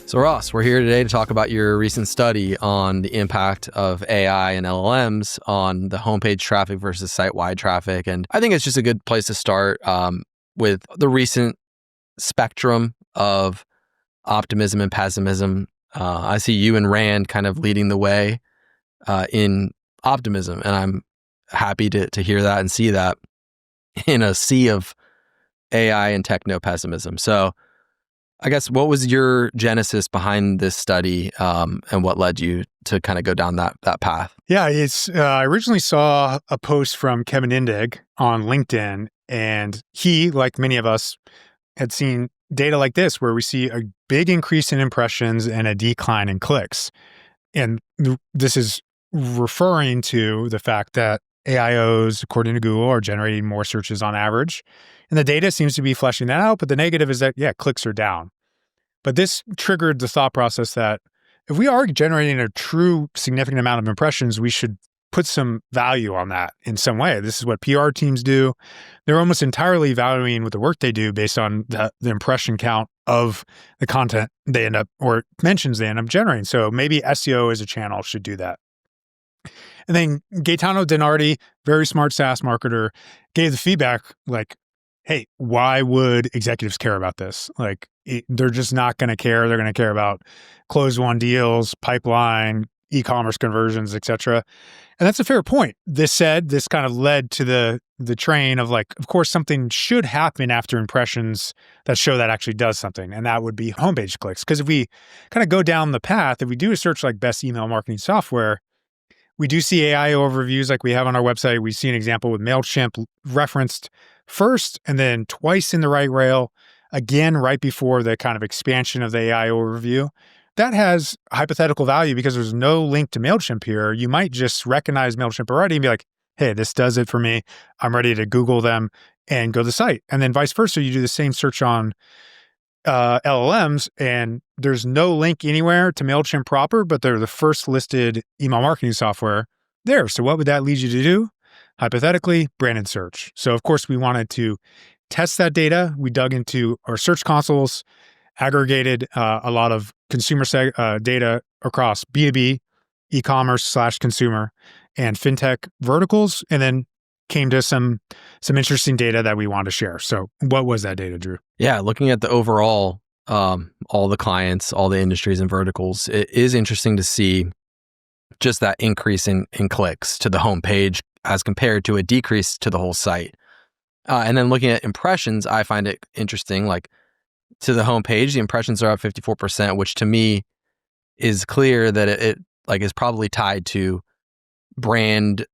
So Ross, we're here today to talk about your recent study on the impact of AI and LLMs on the homepage traffic versus site-wide traffic. And I think it's just a good place to start with the recent spectrum of optimism and pessimism. I see you and Rand kind of leading the way in optimism, and I'm happy to hear that and see that in a sea of AI and techno pessimism. So I guess what was your genesis behind this study and what led you to kind of go down that path? Yeah, I originally saw a post from Kevin Indig on LinkedIn, and he, like many of us, had seen data like this where we see a big increase in impressions and a decline in clicks. And this is referring to the fact that AIOs, according to Google, are generating more searches on average. And the data seems to be fleshing that out, but the negative is that, clicks are down. But this triggered the thought process that if we are generating a true significant amount of impressions, we should put some value on that in some way. This is what PR teams do. They're almost entirely valuing with the work they do based on the impression count of the content they end up, or mentions they end up generating. So maybe SEO as a channel should do that. And then Gaetano Denardi, very smart SaaS marketer, gave the feedback like, hey, why would executives care about this? They're just not going to care. They're going to care about closed won deals, pipeline, e-commerce conversions, et cetera. And that's a fair point. This said, this kind of led to the train of of course, something should happen after impressions that show that actually does something. And that would be homepage clicks. Because if we kind of go down the path, if we do a search like best email marketing software, we do see AI overviews like we have on our website. We see an example with MailChimp referenced first and then twice in the right rail, again, right before the kind of expansion of the AI overview. That has hypothetical value because there's no link to MailChimp here. You might just recognize MailChimp already and be like, hey, this does it for me. I'm ready to Google them and go to the site. And then vice versa, you do the same search on LLMs and there's no link anywhere to MailChimp proper, but they're the first listed email marketing software there. So what would that lead you to do? Hypothetically, branded search. So of course, we wanted to test that data. We dug into our search consoles, aggregated a lot of consumer data across B2B, e-commerce/consumer, and fintech verticals, and then came to some interesting data that we wanted to share. So what was that data, Drew? Yeah, looking at the overall, all the clients, all the industries and verticals, it is interesting to see just that increase in clicks to the homepage as compared to a decrease to the whole site. And then looking at impressions, I find it interesting, like to the homepage, the impressions are up 54%, which to me is clear that it is probably tied to brand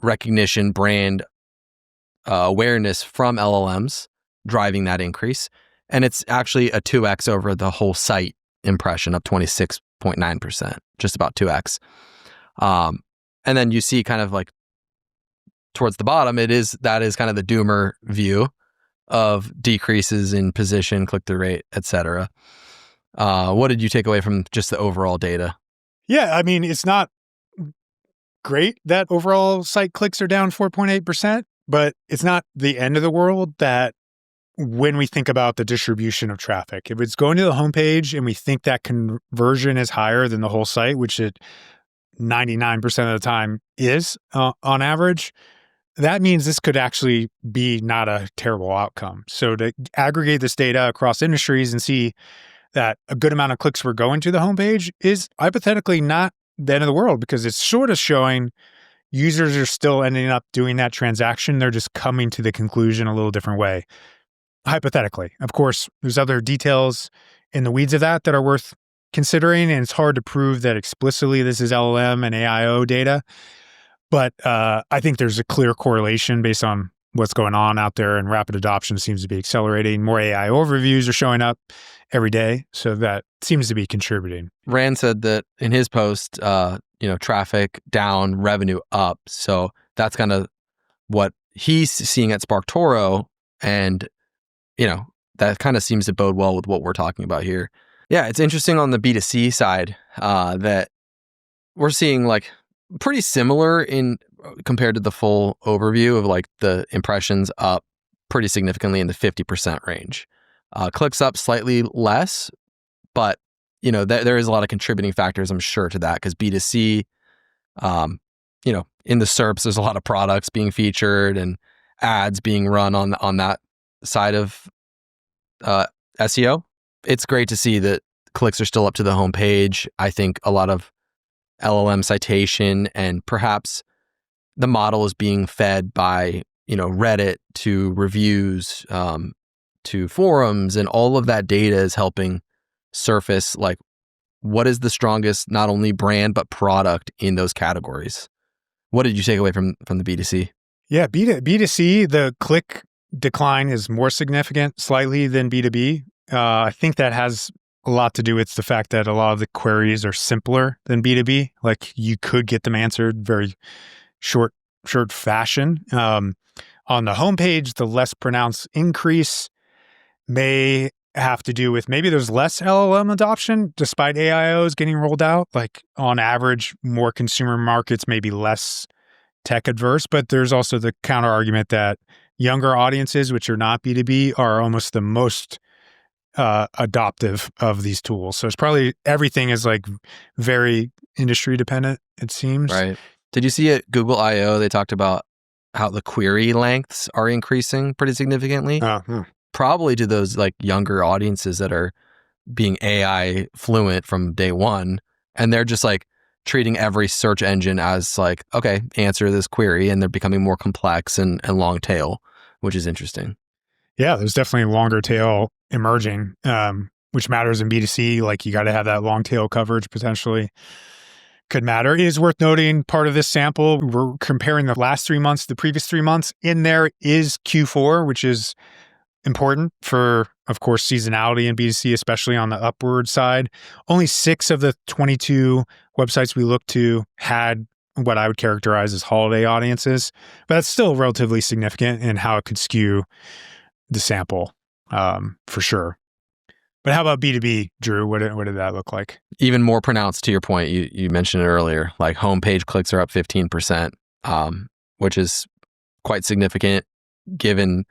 recognition, brand awareness from LLMs driving that increase. And it's actually a 2x over the whole site impression of 26.9%, just about 2x. And then you see kind of like towards the bottom, that is kind of the doomer view of decreases in position, click-through rate, et cetera. What did you take away from just the overall data? Yeah, I mean, it's not great that overall site clicks are down 4.8%, but it's not the end of the world that when we think about the distribution of traffic, if it's going to the homepage and we think that conversion is higher than the whole site, which it 99% of the time is on average, that means this could actually be not a terrible outcome. So to aggregate this data across industries and see that a good amount of clicks were going to the homepage is hypothetically not the end of the world because it's sort of showing users are still ending up doing that transaction. They're just coming to the conclusion a little different way, hypothetically. Of course, there's other details in the weeds of that are worth considering, and it's hard to prove that explicitly this is LLM and AIO data. But I think there's a clear correlation based on what's going on out there, and rapid adoption seems to be accelerating. More AI overviews are showing up every day, so that seems to be contributing. Rand said that in his post, traffic down, revenue up. So that's kind of what he's seeing at SparkToro, and that kind of seems to bode well with what we're talking about here. Yeah, it's interesting on the B2C side that we're seeing pretty similar in compared to the full overview of the impressions up pretty significantly in the 50% range. Clicks up slightly less, but there is a lot of contributing factors, I'm sure, to that, because B2C, in the SERPs, there's a lot of products being featured and ads being run on that side of SEO. It's great to see that clicks are still up to the homepage. I think a lot of LLM citation and perhaps the model is being fed by, Reddit to reviews, to forums, and all of that data is helping surface like what is the strongest, not only brand, but product in those categories. What did you take away from the B2C? Yeah, B2C, the click decline is more significant slightly than B2B. I think that has a lot to do with the fact that a lot of the queries are simpler than B2B. Like you could get them answered very short fashion. On the homepage, the less pronounced increase may have to do with maybe there's less LLM adoption despite AIOs getting rolled out. Like on average, more consumer markets may be less tech adverse, but there's also the counter argument that younger audiences, which are not B2B, are almost the most adoptive of these tools. So it's probably everything is like very industry dependent, it seems. Right. Did you see at Google I/O, they talked about how the query lengths are increasing pretty significantly? Probably to those like younger audiences that are being AI fluent from day one. And they're just like treating every search engine as like, okay, answer this query. And they're becoming more complex and long tail, which is interesting. Yeah, there's definitely a longer tail emerging, which matters in B2C. Like you got to have that long tail coverage potentially. Could matter. It is worth noting part of this sample, we're comparing the last 3 months to the previous 3 months. In there is Q4, which is important for, of course, seasonality in B2C, especially on the upward side. Only 6 of the 22 websites we looked to had what I would characterize as holiday audiences, but that's still relatively significant in how it could skew the sample, for sure. But how about B2B, Drew? What did that look like? Even more pronounced to your point. You mentioned it earlier, like homepage clicks are up 15%, which is quite significant given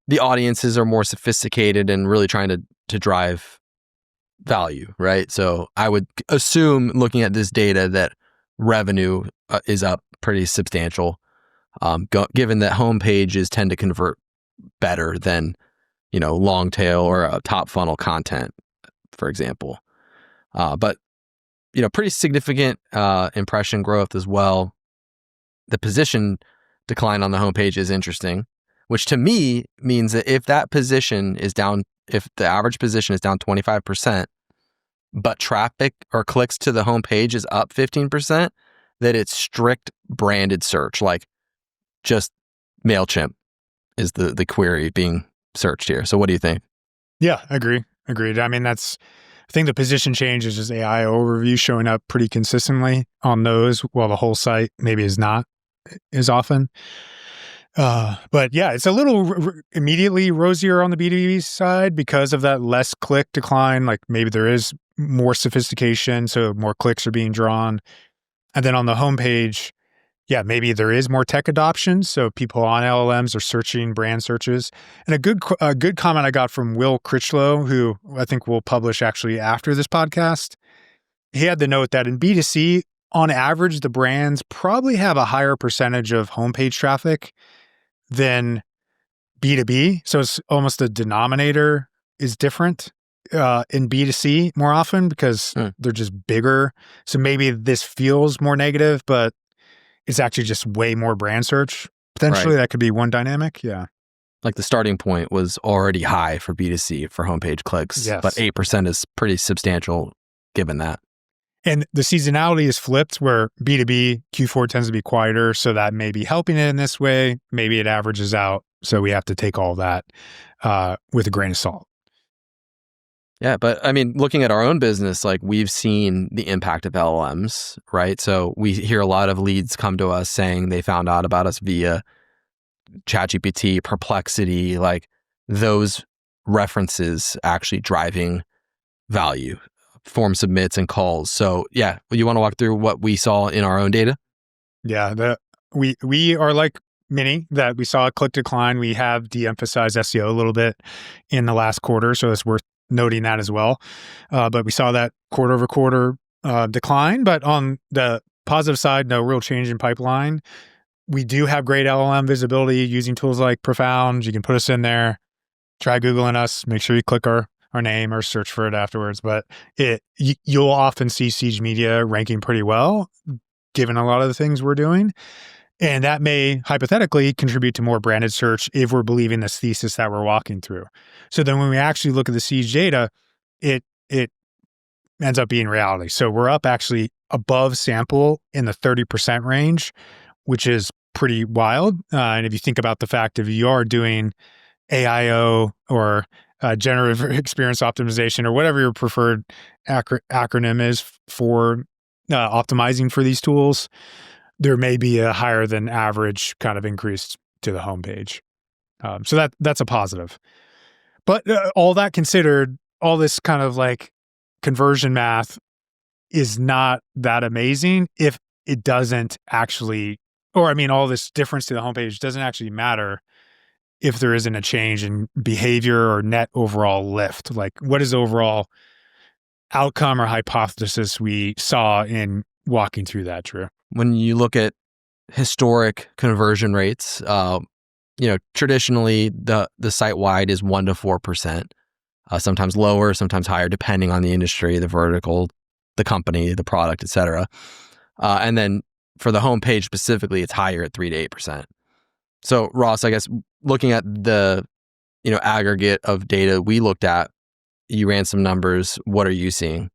the audiences are more sophisticated and really trying to drive value, right? So I would assume, looking at this data, that revenue is up pretty substantial, given that homepages tend to convert better than long tail or top funnel content, for example. But pretty significant impression growth as well. The position decline on the homepage is interesting, which to me means that if that position is down, if the average position is down 25%, but traffic or clicks to the homepage is up 15%, that it's strict branded search, like just MailChimp is the query being searched here. So what do you think? Yeah, agreed. I mean, I think the position change is just AI overview showing up pretty consistently on those, while the whole site maybe is not as often. But yeah, it's a little immediately rosier on the B2B side because of that less click decline. Like maybe there is more sophistication, so more clicks are being drawn. And then on the homepage, yeah, maybe there is more tech adoption. So people on LLMs are searching brand searches. And a good comment I got from Will Critchlow, who I think we'll publish actually after this podcast. He had the note that in B2C, on average, the brands probably have a higher percentage of homepage traffic than B2B. So it's almost the denominator is different in B2C more often because they're just bigger. So maybe this feels more negative, but it's actually just way more brand search. Potentially, That could be one dynamic. Yeah. Like the starting point was already high for B2C for homepage clicks, yes. But 8% is pretty substantial given that. And the seasonality is flipped where B2B Q4 tends to be quieter. So that may be helping it in this way. Maybe it averages out. So we have to take all that with a grain of salt. Yeah, but I mean, looking at our own business, like we've seen the impact of LLMs, right? So we hear a lot of leads come to us saying they found out about us via ChatGPT, Perplexity, like those references actually driving value, form submits and calls. So yeah, you want to walk through what we saw in our own data? Yeah, we are like many that we saw a click decline. We have de-emphasized SEO a little bit in the last quarter, so it's worth noting that as well. But we saw that quarter over quarter decline. But on the positive side, no real change in pipeline. We do have great LLM visibility using tools like Profound. You can put us in there, try Googling us, make sure you click our name or search for it afterwards. But you'll often see Siege Media ranking pretty well, given a lot of the things we're doing. And that may hypothetically contribute to more branded search if we're believing this thesis that we're walking through. So then when we actually look at the Siege data, it ends up being reality. So we're up actually above sample in the 30% range, which is pretty wild. And if you think about the fact if you are doing AIO or generative experience optimization or whatever your preferred acronym is for optimizing for these tools, there may be a higher than average kind of increase to the homepage. So that's a positive. But all that considered, all this kind of like conversion math is not that amazing if it doesn't actually, or I mean, all this difference to the homepage doesn't actually matter if there isn't a change in behavior or net overall lift. Like, what is overall outcome or hypothesis we saw in walking through that, Drew? When you look at historic conversion rates, traditionally the site-wide is 1% to 4%, sometimes lower, sometimes higher, depending on the industry, the vertical, the company, the product, et cetera. And then for the homepage specifically, it's higher at 3% to 8%. So Ross, I guess looking at the aggregate of data we looked at, you ran some numbers. What are you seeing?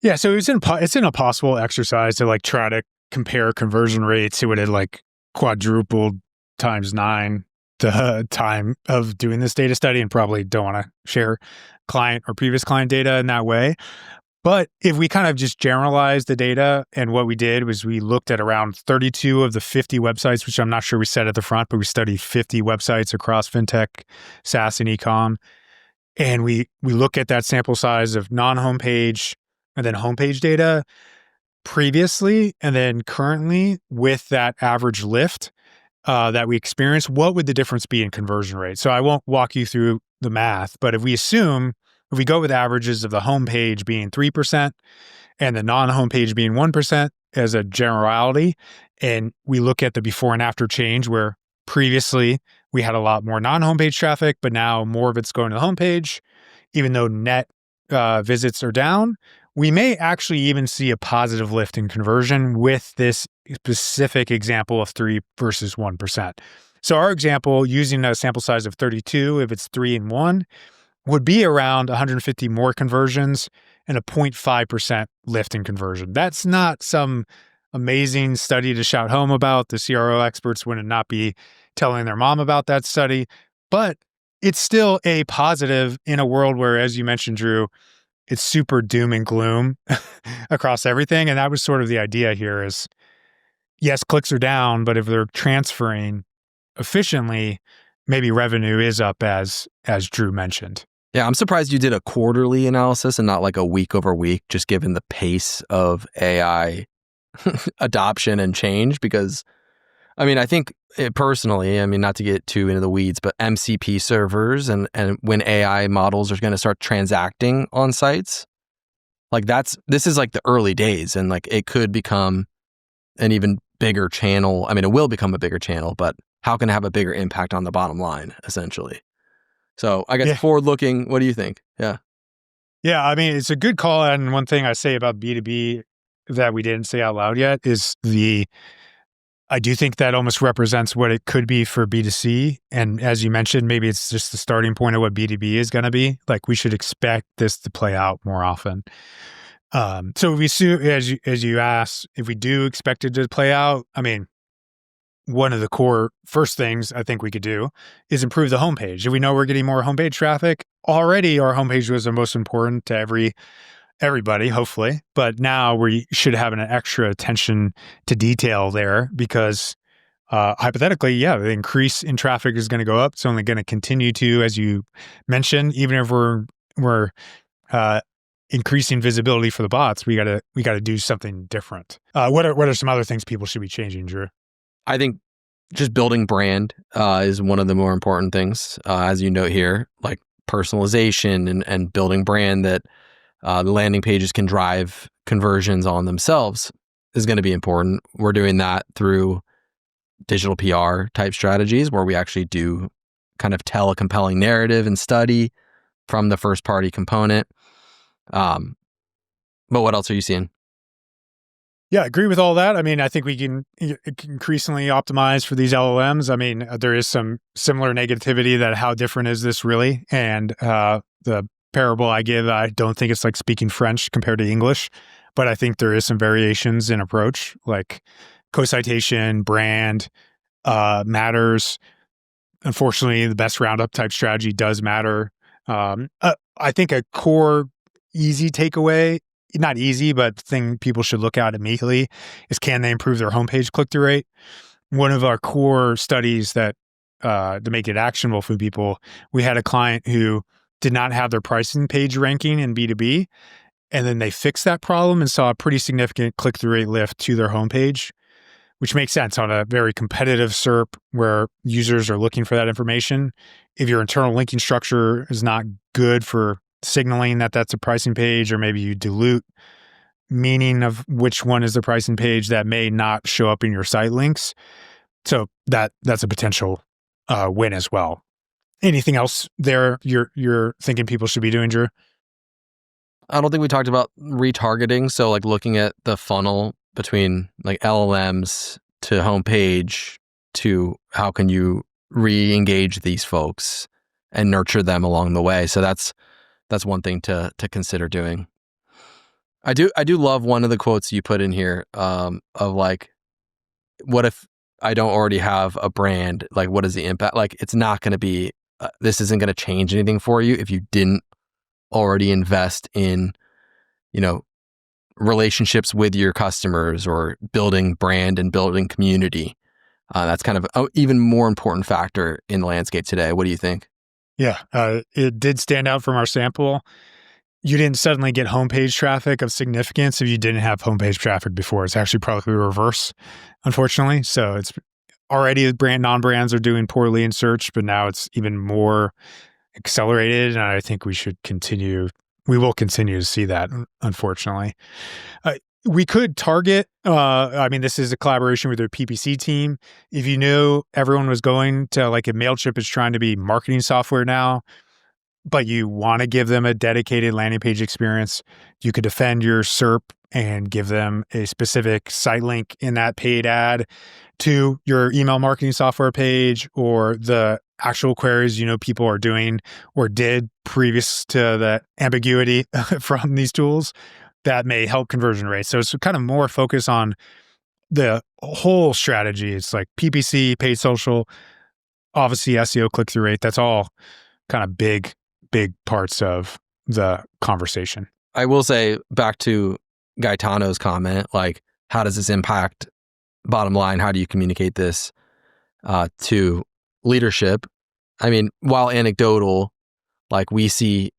Yeah, so it's an impossible exercise to like try to compare conversion rates. It would have like quadrupled times 9 the time of doing this data study, and probably don't want to share client or previous client data in that way. But if we kind of just generalize the data, and what we did was we looked at around 32 of the 50 websites, which I'm not sure we said at the front, but we studied 50 websites across fintech, SaaS, and ecom. And we look at that sample size of non-homepage and then homepage data previously and then currently with that average lift that we experienced. What would the difference be in conversion rate? So I won't walk you through the math, but if we go with averages of the homepage being 3% and the non-homepage being 1% as a generality, and we look at the before and after change where previously we had a lot more non-homepage traffic, but now more of it's going to the homepage, even though net visits are down, we may actually even see a positive lift in conversion with this specific example of 3 versus 1%. So our example, using a sample size of 32, if it's 3 and 1, would be around 150 more conversions and a 0.5% lift in conversion. That's not some amazing study to shout home about. The CRO experts would not be telling their mom about that study, but it's still a positive in a world where, as you mentioned, Drew, it's super doom and gloom across everything. And that was sort of the idea here is, yes, clicks are down, but if they're transferring efficiently, maybe revenue is up as Drew mentioned. Yeah, I'm surprised you did a quarterly analysis and not like a week over week, just given the pace of AI adoption and change. Because, I mean, I think personally, not to get too into the weeds, but MCP servers and when AI models are going to start transacting on sites, like this is like the early days, and like it could become an even bigger channel. I mean, it will become a bigger channel, but how can it have a bigger impact on the bottom line, essentially? So I guess forward looking, what do you think? Yeah. Yeah, I mean, it's a good call. And one thing I say about B2B that we didn't say out loud yet is I do think that almost represents what it could be for B2C. And as you mentioned, maybe it's just the starting point of what B2B is going to be. Like, we should expect this to play out more often. So if we see, as you asked, if we do expect it to play out, I mean, one of the core first things I think we could do is improve the homepage. If we know we're getting more homepage traffic, already our homepage was the most important to everybody, hopefully. But now we should have an extra attention to detail there because hypothetically, the increase in traffic is going to go up. It's only going to continue to, as you mentioned, even if we're increasing visibility for the bots, we gotta do something different. What are some other things people should be changing, Drew? I think just building brand is one of the more important things, as you note here. Like, personalization and building brand that the landing pages can drive conversions on themselves is going to be important. We're doing that through digital PR type strategies where we actually do kind of tell a compelling narrative and study from the first party component. But what else are you seeing? Yeah, I agree with all that. I mean, I think we can increasingly optimize for these LLMs. I mean, there is some similar negativity that how different is this really? And the parable I give, I don't think it's like speaking French compared to English, but I think there is some variations in approach, like co-citation, brand matters. Unfortunately, the best roundup type strategy does matter. I think a core easy takeaway, not easy, but thing people should look at immediately is, can they improve their homepage click-through rate? One of our core studies that to make it actionable for people, we had a client who did not have their pricing page ranking in B2B, and then they fixed that problem and saw a pretty significant click-through rate lift to their homepage, which makes sense on a very competitive SERP where users are looking for that information. If your internal linking structure is not good for signaling that that's a pricing page, or maybe you dilute meaning of which one is the pricing page, that may not show up in your site links. So that's a potential win as well. Anything else there you're thinking people should be doing, Drew? I don't think we talked about retargeting. So like looking at the funnel between like LLMs to homepage to how can you re-engage these folks and nurture them along the way. So that's one thing to consider doing. I do love one of the quotes you put in here of like, what if I don't already have a brand? Like, what is the impact? Like, it's not going to be, this isn't going to change anything for you if you didn't already invest in, relationships with your customers or building brand and building community. That's kind of an even more important factor in the landscape today. What do you think? Yeah, it did stand out from our sample. You didn't suddenly get homepage traffic of significance if you didn't have homepage traffic before. It's actually probably reverse, unfortunately. So it's already non-brands are doing poorly in search, but now it's even more accelerated. And I think we will continue to see that, unfortunately. We could target, this is a collaboration with their PPC team. If you know everyone was going to, like, if MailChimp is trying to be marketing software now, but you want to give them a dedicated landing page experience, you could defend your SERP and give them a specific site link in that paid ad to your email marketing software page, or the actual queries people are doing or did previous to the ambiguity from these tools that may help conversion rates. So it's kind of more focus on the whole strategy. It's like PPC, paid social, obviously SEO click-through rate. That's all kind of big parts of the conversation. I will say, back to Gaetano's comment, like, how does this impact bottom line? How do you communicate this to leadership? I mean, while anecdotal, like, we see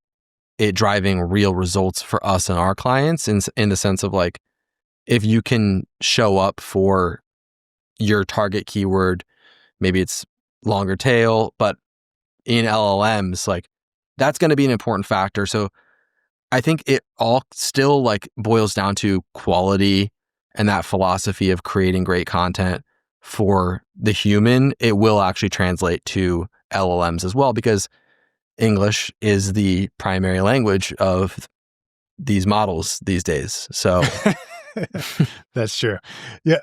it driving real results for us and our clients in the sense of, like, if you can show up for your target keyword, maybe it's longer tail, but in LLMs, like, that's going to be an important factor. So I think it all still, like, boils down to quality and that philosophy of creating great content for the human. It will actually translate to LLMs as well, because English is the primary language of these models these days. So that's true. Yeah.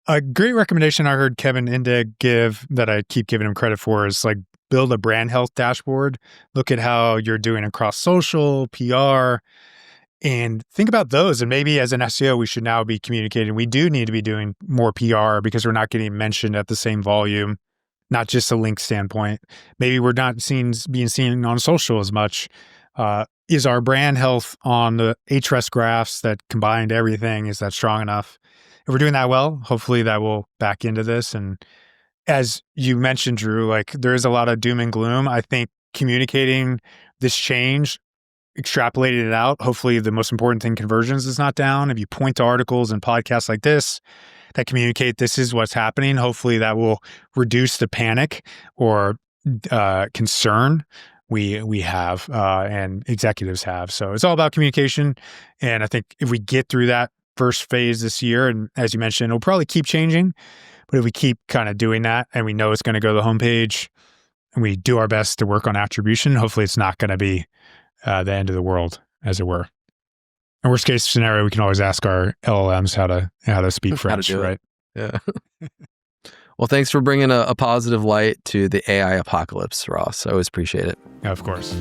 A great recommendation I heard Kevin Indig give that I keep giving him credit for is, like, build a brand health dashboard. Look at how you're doing across social, PR, and think about those. And maybe as an SEO, we should now be communicating. We do need to be doing more PR because we're not getting mentioned at the same volume, not just a link standpoint. Maybe we're not being seen on social as much. Is our brand health on the Hrefs graphs that combined everything, is that strong enough? If we're doing that well, hopefully that will back into this. And as you mentioned, Drew, like, there is a lot of doom and gloom. I think communicating this change, extrapolating it out, hopefully the most important thing, conversions, is not down. If you point to articles and podcasts like this that communicate this is what's happening, hopefully that will reduce the panic or concern we have and executives have. So it's all about communication. And I think if we get through that first phase this year, and as you mentioned, it'll probably keep changing, but if we keep kind of doing that and we know it's going to go to the homepage and we do our best to work on attribution, hopefully it's not going to be the end of the world, as it were. In worst case scenario, we can always ask our LLMs how to speak French, right? Yeah. Well, thanks for bringing a positive light to the AI apocalypse, Ross. I always appreciate it. Yeah, of course.